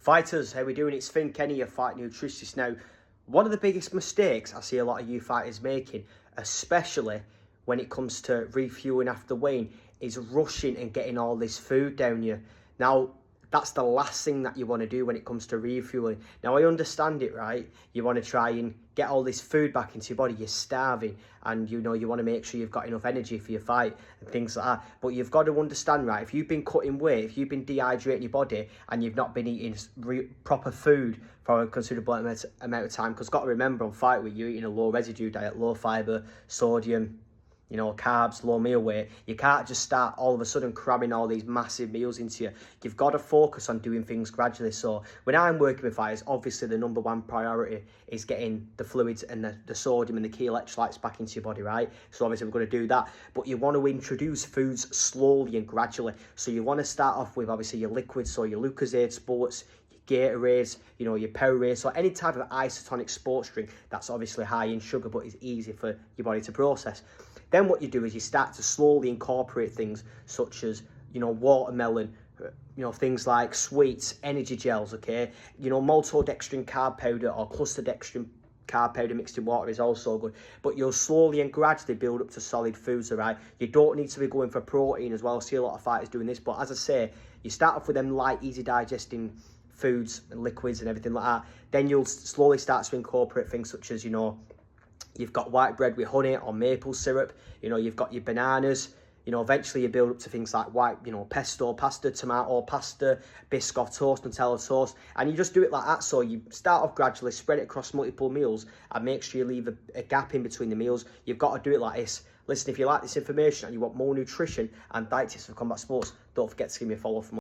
Fighters, how we doing? It's Finn Kenny, your fight nutritionist. Now, one of the biggest mistakes I see a lot of you fighters making, especially when it comes to refueling after weighing, is rushing and getting all this food down you. Now, that's the last thing that you want to do when it comes to refueling. Now, I understand it, right? You want to try and get all this food back into your body. You're starving and, you want to make sure you've got enough energy for your fight and things like that. But you've got to understand, right, if you've been cutting weight, if you've been dehydrating your body and you've not been eating proper food for a considerable amount of time, because got to remember on fight week, you're eating a low residue diet, low fibre, sodium, carbs, low meal weight. You can't just start all of a sudden cramming all these massive meals into you. You've got to focus on doing things gradually. So when I'm working with fighters, obviously the number one priority is getting the fluids and the sodium and the key electrolytes back into your body, right? So obviously we're going to do that. But you want to introduce foods slowly and gradually. So you want to start off with obviously your liquids, so your Lucozade sports, Gatorades, your Powerade, so any type of isotonic sports drink that's obviously high in sugar but is easy for your body to process. Then what you do is you start to slowly incorporate things such as, watermelon, things like sweets, energy gels, okay? Maltodextrin carb powder or cluster dextrin carb powder mixed in water is also good. But you'll slowly and gradually build up to solid foods, all right? You don't need to be going for protein as well. I see a lot of fighters doing this, but as I say, you start off with them light, easy digesting foods and liquids and everything like that. Then you'll slowly start to incorporate things such as, you've got white bread with honey or maple syrup, you've got your bananas, eventually you build up to things like white, pesto pasta, tomato pasta, Biscoff toast, Nutella toast, and you just do it like that. So you start off gradually, spread it across multiple meals, and make sure you leave a gap in between the meals. You've got to do it like this. Listen, if you like this information and you want more nutrition and diet tips for combat sports, don't forget to give me a follow for more.